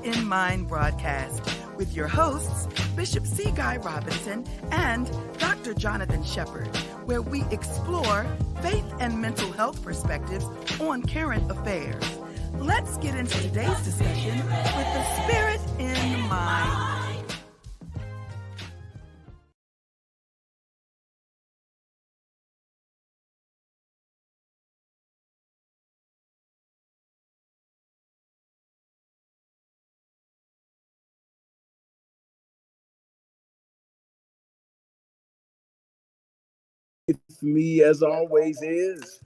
in Mind broadcast with your hosts, Bishop C. Guy Robinson and Dr. Jonathan Shepard, where we explore faith and mental health perspectives on current affairs. Let's get into today's discussion with the Spirit in Mind. With me, as always, is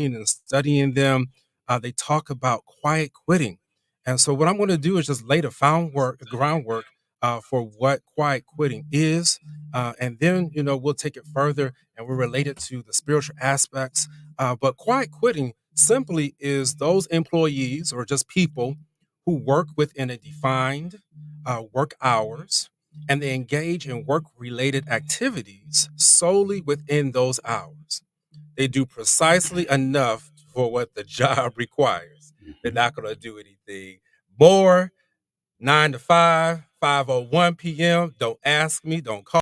reading and studying them, they talk about quiet quitting. And so, what I'm going to do is just lay the groundwork for what quiet quitting is, and then we'll take it further and we'll relate it to the spiritual aspects. But quiet quitting simply is those employees or just people who work within a defined work hours and they engage in work related activities solely within those hours. They do precisely enough for what the job requires. They're not going to do anything more. 9 to 5, 5:01 p.m. Don't ask me, don't call.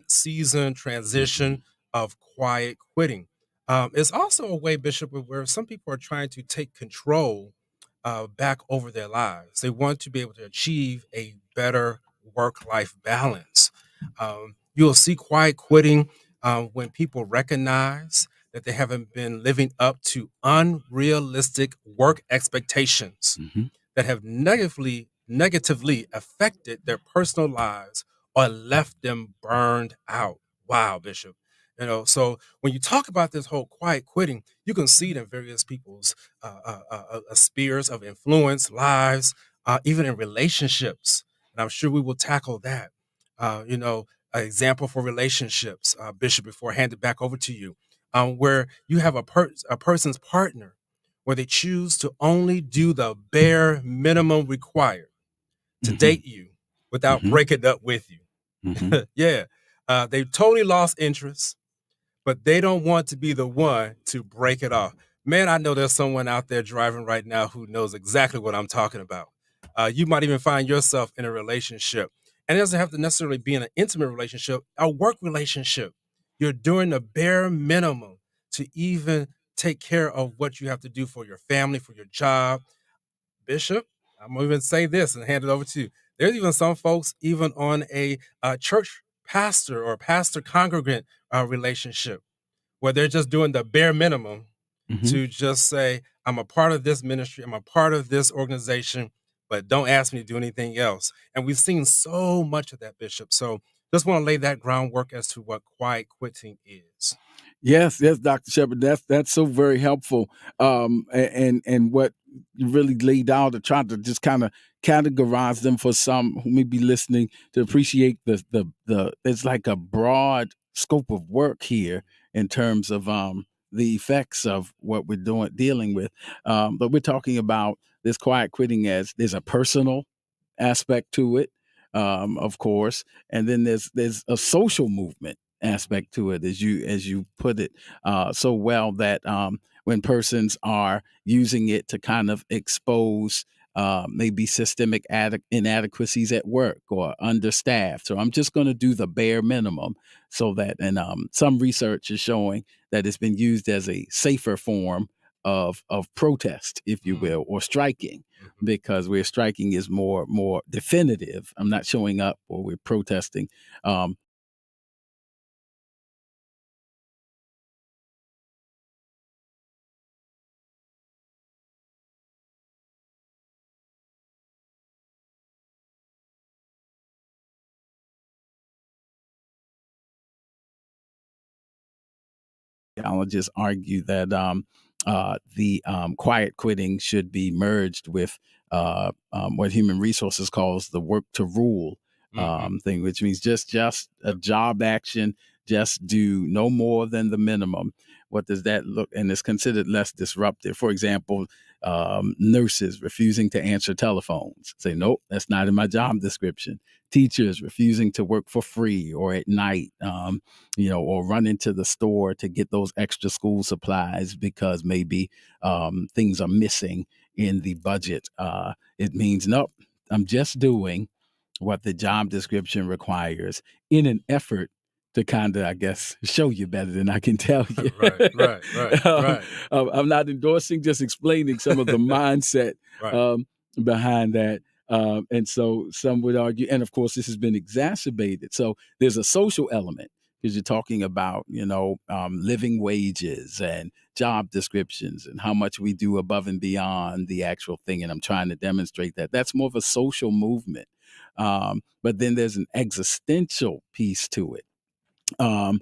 Season transition of quiet quitting. It's also a way, Bishop, where some people are trying to take control back over their lives. They want to be able to achieve a better work-life balance. You'll see quiet quitting when people recognize that they haven't been living up to unrealistic work expectations that have negatively affected their personal lives or left them burned out. Wow, Bishop. So when you talk about this whole quiet quitting, you can see it in various people's spheres of influence, lives, even in relationships. And I'm sure we will tackle that. An example for relationships, Bishop, before I hand it back over to you, where you have a person's partner where they choose to only do the bare minimum required to date you without breaking up with you. Yeah. They've totally lost interest, but they don't want to be the one to break it off. Man, I know there's someone out there driving right now who knows exactly what I'm talking about. You might even find yourself in a relationship, and it doesn't have to necessarily be in an intimate relationship, a work relationship. You're doing the bare minimum to even take care of what you have to do for your family, for your job. Bishop, I'm gonna even say this and hand it over to you. There's even some folks, even on a church pastor or pastor congregant relationship, where they're just doing the bare minimum to just say, I'm a part of this ministry, I'm a part of this organization, but don't ask me to do anything else. And we've seen so much of that, Bishop. So just want to lay that groundwork as to what quiet quitting is. Yes, Dr. Shepard. That's so very helpful. And what you really laid out to try to just kind of categorize them for some who may be listening to appreciate the it's like a broad scope of work here in terms of the effects of what we're dealing with. But we're talking about this quiet quitting as there's a personal aspect to it, of course, and then there's a social movement aspect to it, as you put it so well, that when persons are using it to kind of expose maybe systemic inadequacies at work or understaffed. So I'm just going to do the bare minimum, so that, and some research is showing that it's been used as a safer form of protest, if you will, or striking, because where striking is more definitive. I'm not showing up, or we're protesting. Psychologists argue that the quiet quitting should be merged with what human resources calls the work to rule thing, which means just a job action, just do no more than the minimum. What does that look? And it's considered less disruptive. For example, nurses refusing to answer telephones. Say, nope, that's not in my job description. Teachers refusing to work for free or at night, or run into the store to get those extra school supplies because maybe things are missing in the budget. It means, nope, I'm just doing what the job description requires in an effort to kind of, I guess, show you better than I can tell you. Right. I'm not endorsing, just explaining some of the mindset behind that. And so some would argue, and of course, this has been exacerbated. So there's a social element because you're talking about, living wages and job descriptions and how much we do above and beyond the actual thing. And I'm trying to demonstrate that that's more of a social movement. But then there's an existential piece to it, um,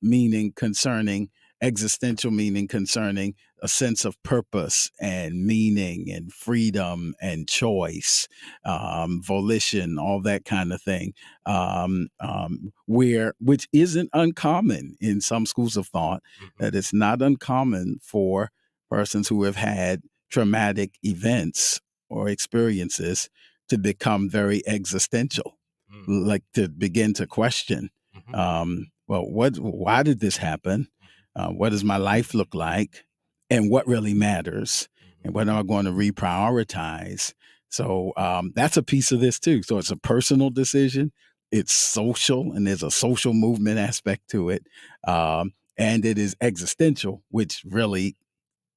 meaning concerning existential meaning concerning a sense of purpose and meaning and freedom and choice, volition, all that kind of thing, which isn't uncommon in some schools of thought. Mm-hmm. That it's not uncommon for persons who have had traumatic events or experiences to become very existential, Mm-hmm. like to begin to question, well, why did this happen? What does my life look like? And what really matters? And what am I going to reprioritize? So that's a piece of this too. So it's a personal decision. It's social, and there's a social movement aspect to it. And it is existential, which really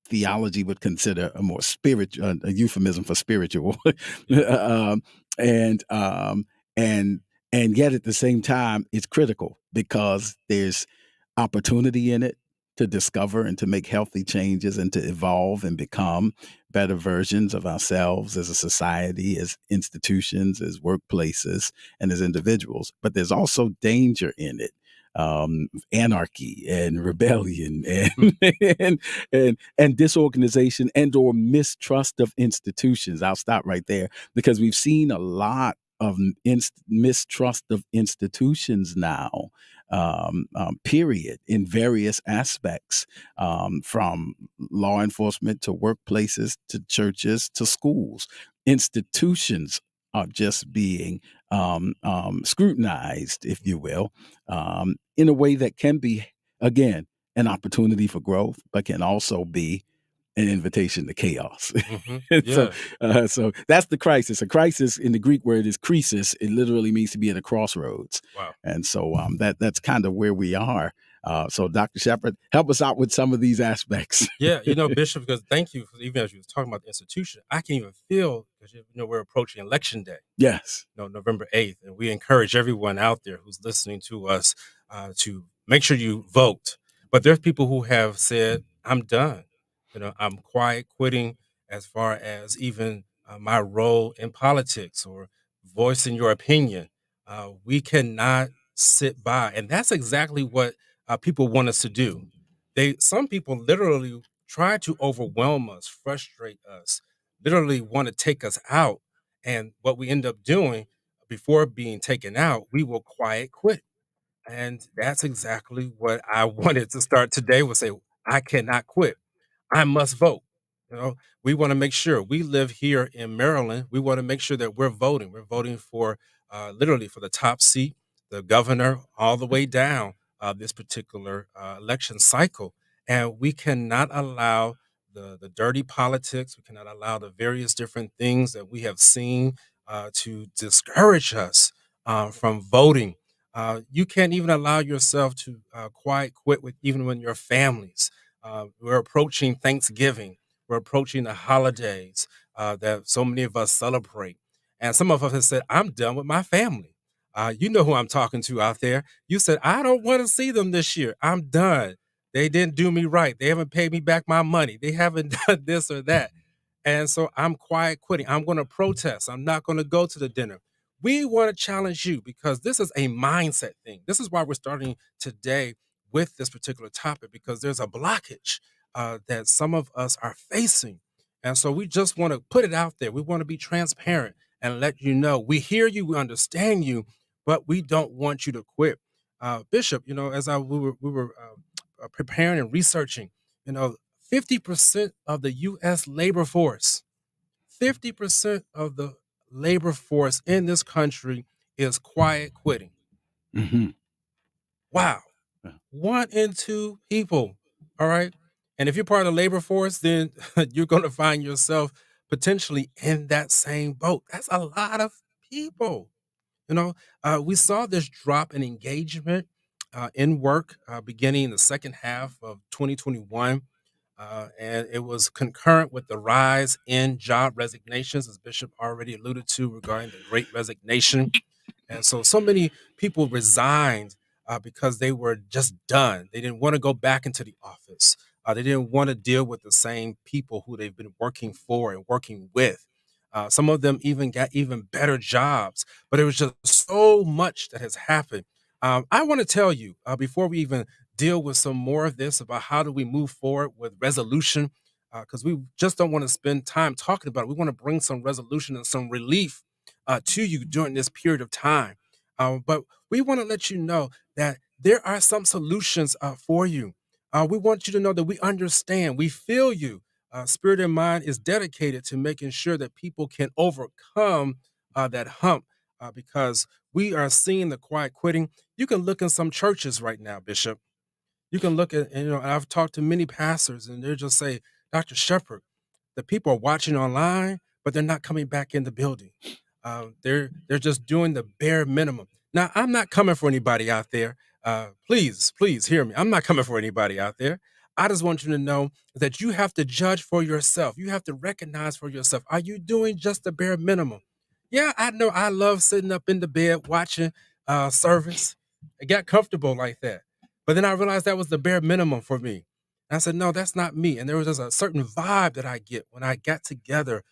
theology would consider a more spiritual, a euphemism for spiritual. um, and um, and and yet at the same time, it's critical because there's opportunity in it to discover and to make healthy changes and to evolve and become better versions of ourselves as a society, as institutions, as workplaces, and as individuals. But there's also danger in it, anarchy and rebellion and, and disorganization and or mistrust of institutions. I'll stop right there because we've seen a lot of mistrust of institutions now, period, in various aspects, from law enforcement to workplaces to churches to schools. Institutions are just being scrutinized, if you will, in a way that can be, again, an opportunity for growth, but can also be an invitation to chaos. Mm-hmm. so, Yeah. so that's the crisis. A crisis in the Greek word is krisis. It literally means to be at a crossroads. Wow. And so that's kind of where we are. So, Dr. Shepherd, help us out with some of these aspects. Yeah, Bishop, because thank you for, even as you was talking about the institution, I can even feel, because we're approaching election day, Yes. November 8th, and we encourage everyone out there who's listening to us to make sure you vote. But there's people who have said, I'm done. I'm quiet quitting as far as even my role in politics or voicing your opinion. We cannot sit by. And that's exactly what people want us to do. Some people literally try to overwhelm us, frustrate us, literally want to take us out. And what we end up doing before being taken out, we will quiet quit. And that's exactly what I wanted to start today with, say, I cannot quit. I must vote. You know, we want to make sure we live here in Maryland. We want to make sure that we're voting. We're voting for literally for the top seat, the governor, all the way down this particular election cycle. And we cannot allow the dirty politics. We cannot allow the various different things that we have seen to discourage us from voting. You can't even allow yourself to quiet quit with even when your families. We're approaching Thanksgiving. We're approaching the holidays that so many of us celebrate. And some of us have said, I'm done with my family. You know who I'm talking to out there. You said, I don't want to see them this year. I'm done. They didn't do me right. They haven't paid me back my money. They haven't done this or that. And so I'm quiet quitting. I'm going to protest. I'm not going to go to the dinner. We want to challenge you because this is a mindset thing. This is why we're starting today with this particular topic, because there's a blockage that some of us are facing. And so we just want to put it out there. We want to be transparent and let you know we hear you, we understand you, but we don't want you to quit. Bishop, as we were preparing and researching, 50% of the U.S. labor force, 50% of the labor force in this country is quiet quitting. Mm-hmm. Wow. 1 in 2 people. All right. And if you're part of the labor force, then you're going to find yourself potentially in that same boat. That's a lot of people. We saw this drop in engagement in work beginning in the second half of 2021. And it was concurrent with the rise in job resignations, as Bishop already alluded to regarding the great resignation. And so many people resigned because they were just done. They didn't want to go back into the office. They didn't want to deal with the same people who they've been working for and working with. Some of them even got even better jobs, but it was just so much that has happened. I want to tell you before we even deal with some more of this about how do we move forward with resolution, because we just don't want to spend time talking about it. We want to bring some resolution and some relief to you during this period of time. But we want to let you know that there are some solutions for you. We want you to know that we understand, we feel you. Spirit and Mind is dedicated to making sure that people can overcome that hump because we are seeing the quiet quitting. You can look in some churches right now, Bishop. You can look at, and, I've talked to many pastors and they're just say, Dr. Shepherd, the people are watching online, but they're not coming back in the building. They're just doing the bare minimum. Now, I'm not coming for anybody out there. Please hear me. I'm not coming for anybody out there. I just want you to know that you have to judge for yourself. You have to recognize for yourself. Are you doing just the bare minimum? Yeah, I know I love sitting up in the bed watching service. I got comfortable like that. But then I realized that was the bare minimum for me. And I said, no, that's not me. And there was just a certain vibe that I get when I got together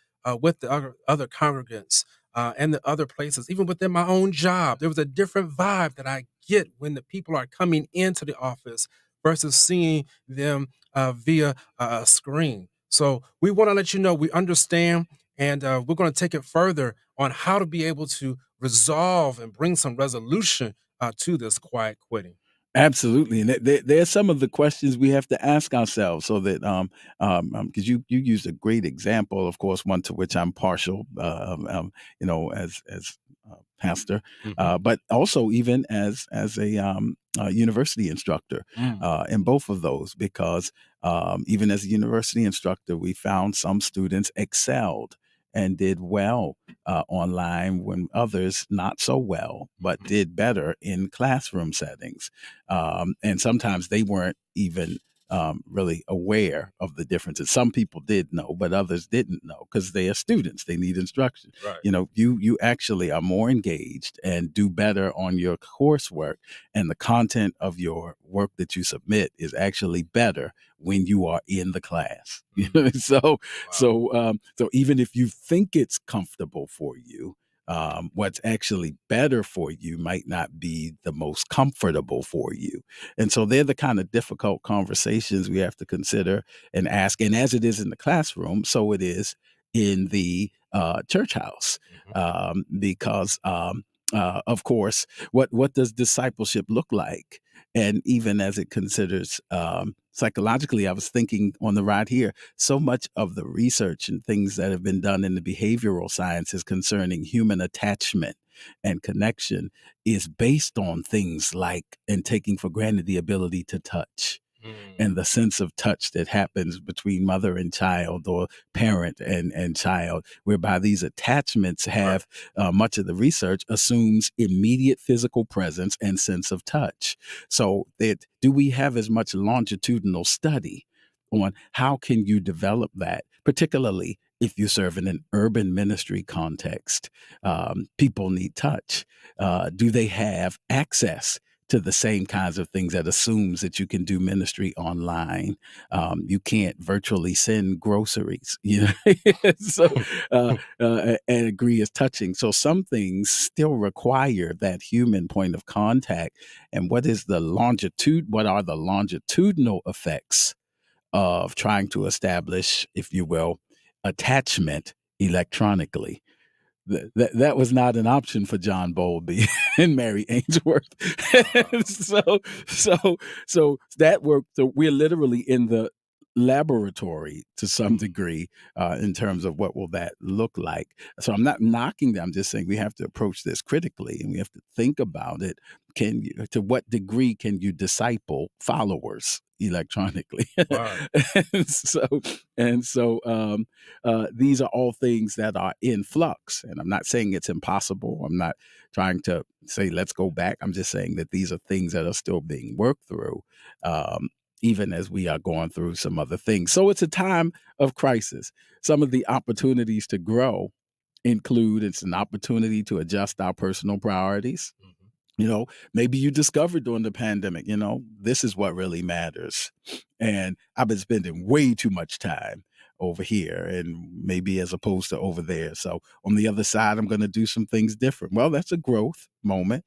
with the other congregants and the other places, even within my own job. There was a different vibe that I get when the people are coming into the office versus seeing them via a screen. So we want to let you know we understand, and we're going to take it further on how to be able to resolve and bring some resolution to this quiet quitting. Absolutely, and there's some of the questions we have to ask ourselves, so that because you used a great example, of course, one to which I'm partial, as pastor, Mhm. but also even as a university instructor, in both of those, because even as a university instructor, we found some students excelled and did well online when others not so well, but did better in classroom settings. And sometimes they weren't even really aware of the differences. Some people did know, but others didn't know because they are students. They need instruction. Right. You actually are more engaged and do better on your coursework, and the content of your work that you submit is actually better when you are in the class. So Wow. so even if you think it's comfortable for you, what's actually better for you might not be the most comfortable for you. And so they're the kind of difficult conversations we have to consider and ask. And as it is in the classroom, so it is in the church house. Because of course, what does discipleship look like? And even as it considers psychologically, I was thinking on the ride here, so much of the research and things that have been done in the behavioral sciences concerning human attachment and connection is based on things like, and taking for granted, the ability to touch and the sense of touch that happens between mother and child, or parent and child, whereby these attachments have much of the research assumes immediate physical presence and sense of touch. So do we have as much longitudinal study on how can you develop that, particularly if you serve in an urban ministry context? People need touch. Do they have access to the same kinds of things that assumes that you can do ministry online? You can't virtually send groceries, so and agree is touching. So some things still require that human point of contact. And what are the longitudinal effects of trying to establish, if you will, attachment electronically? That was not an option for John Bowlby and Mary Ainsworth. so that work. So we're literally in the laboratory to some degree in terms of what will that look like. So I'm not knocking them. I'm just saying we have to approach this critically, and we have to think about it. To what degree can you disciple followers electronically? Right. and so these are all things that are in flux. And I'm not saying it's impossible. I'm not trying to say let's go back. I'm just saying that these are things that are still being worked through, even as we are going through some other things. So it's a time of crisis. Some of the opportunities to grow include, it's an opportunity to adjust our personal priorities. Mhm. Maybe you discovered during the pandemic, this is what really matters. And I've been spending way too much time over here and maybe as opposed to over there. So on the other side, I'm going to do some things different. Well, that's a growth moment.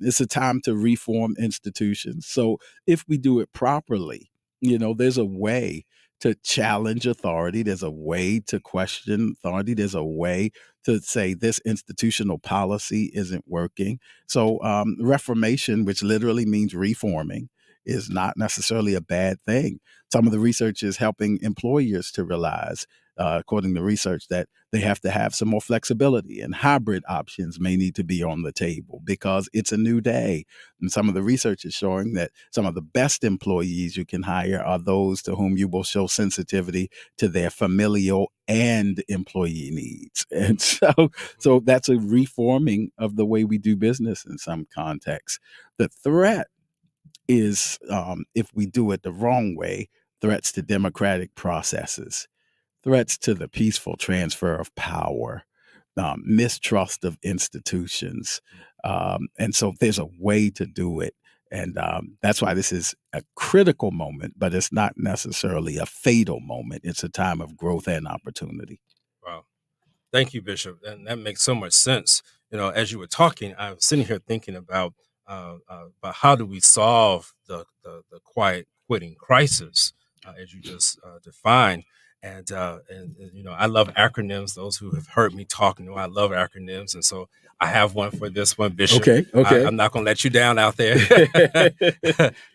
It's a time to reform institutions. So if we do it properly, there's a way to challenge authority. There's a way to question authority. There's a way to say this institutional policy isn't working. So reformation, which literally means reforming, is not necessarily a bad thing. Some of the research is helping employers to realize, according to research, that they have to have some more flexibility and hybrid options may need to be on the table because it's a new day. And some of the research is showing that some of the best employees you can hire are those to whom you will show sensitivity to their familial and employee needs. And so that's a reforming of the way we do business in some contexts. The threat is, if we do it the wrong way, threats to democratic processes, threats to the peaceful transfer of power, mistrust of institutions. And so there's a way to do it. And that's why this is a critical moment, but it's not necessarily a fatal moment. It's a time of growth and opportunity. Wow. Thank you, Bishop. And that makes so much sense. As you were talking, I was sitting here thinking about how do we solve the quiet quitting crisis, as you just defined. And I love acronyms. Those who have heard me talk know I love acronyms. And so I have one for this one, Bishop. Okay. I'm not going to let you down out there.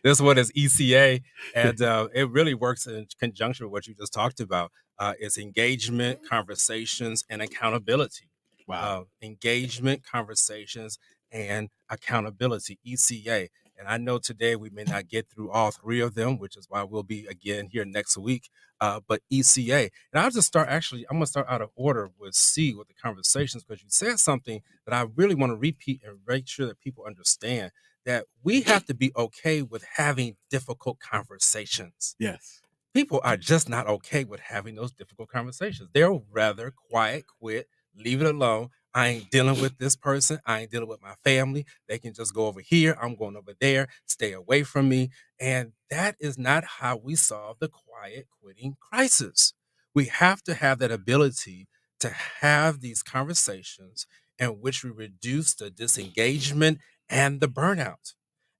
This one is ECA. And it really works in conjunction with what you just talked about. It's engagement, conversations, and accountability. Wow. Engagement, conversations, and accountability, ECA. And I know today we may not get through all three of them, which is why we'll be again here next week. But ECA. And I'm going to start out of order with C, with the conversations, because you said something that I really want to repeat and make sure that people understand that we have to be okay with having difficult conversations. Yes. People are just not okay with having those difficult conversations. They're rather quiet, quit, leave it alone. I ain't dealing with this person. I ain't dealing with my family. They can just go over here. I'm going over there. Stay away from me. And that is not how we solve the quiet quitting crisis. We have to have that ability to have these conversations in which we reduce the disengagement and the burnout.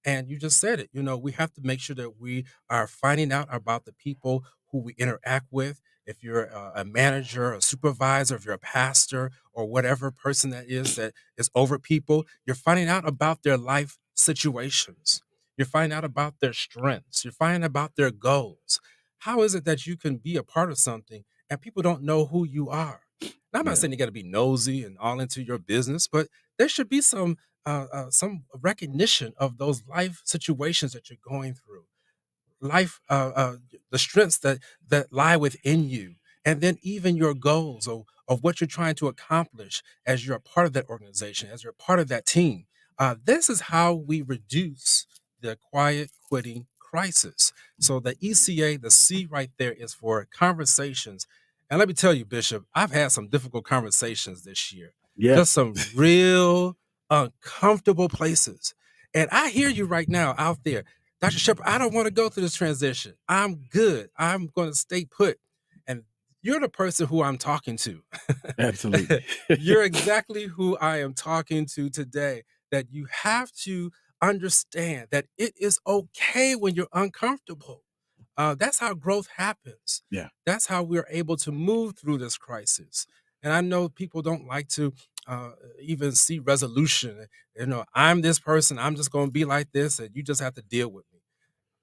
And you just said it, we have to make sure that we are finding out about the people who we interact with. If you're a manager, a supervisor, if you're a pastor, or whatever person that is over people, you're finding out about their life situations. You're finding out about their strengths. You're finding out about their goals. How is it that you can be a part of something and people don't know who you are? Now, I'm not saying you got to be nosy and all into your business, but there should be some recognition of those life situations that you're going through, the strengths that lie within you, and then even your goals of what you're trying to accomplish as you're a part of that organization, as you're a part of that team. This is how we reduce the quiet quitting crisis. So the ECA, the C right there is for conversations. And let me tell you, Bishop, I've had some difficult conversations this year. Yeah. Just some real uncomfortable places. And I hear you right now out there. Dr. Shepard, I don't want to go through this transition. I'm good. I'm going to stay put. And you're the person who I'm talking to. Absolutely. You're exactly who I am talking to today, that you have to understand that it is okay when you're uncomfortable. That's how growth happens. Yeah. That's how we're able to move through this crisis. And I know people don't like to even see resolution. I'm this person. I'm just going to be like this, and you just have to deal with me.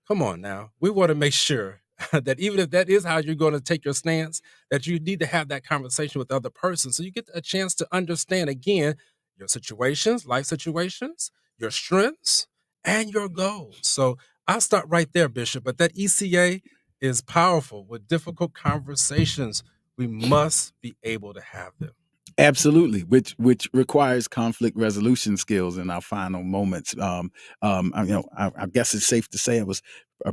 Come on now. We want to make sure that even if that is how you're going to take your stance, that you need to have that conversation with the other person so you get a chance to understand again your situations, life situations, your strengths, and your goals. So I'll start right there, Bishop. But that ECA is powerful. With difficult conversations, we must be able to have them. Absolutely, which requires conflict resolution skills in our final moments. I guess it's safe to say I was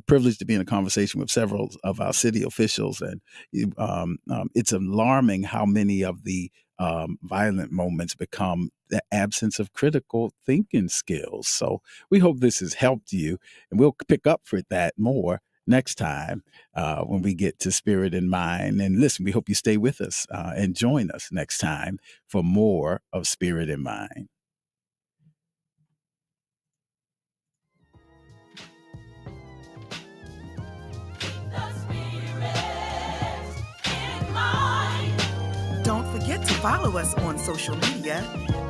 privileged to be in a conversation with several of our city officials, and it's alarming how many of the violent moments become the absence of critical thinking skills. So we hope this has helped you, and we'll pick up for that more next time when we get to Spirit in Mind. And listen, we hope you stay with us and join us next time for more of Spirit in Mind. Don't forget to follow us on social media.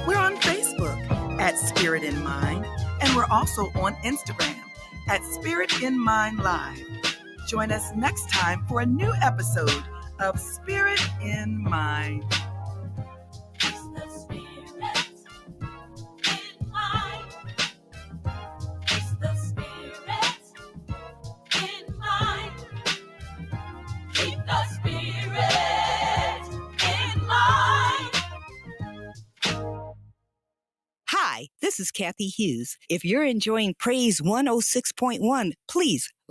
We're on Facebook at Spirit in Mind, and we're also on Instagram at Spirit in Mind Live. Join us next time for a new episode of Spirit in Mind. Hi, this is Kathy Hughes. If you're enjoying Praise 106.1, please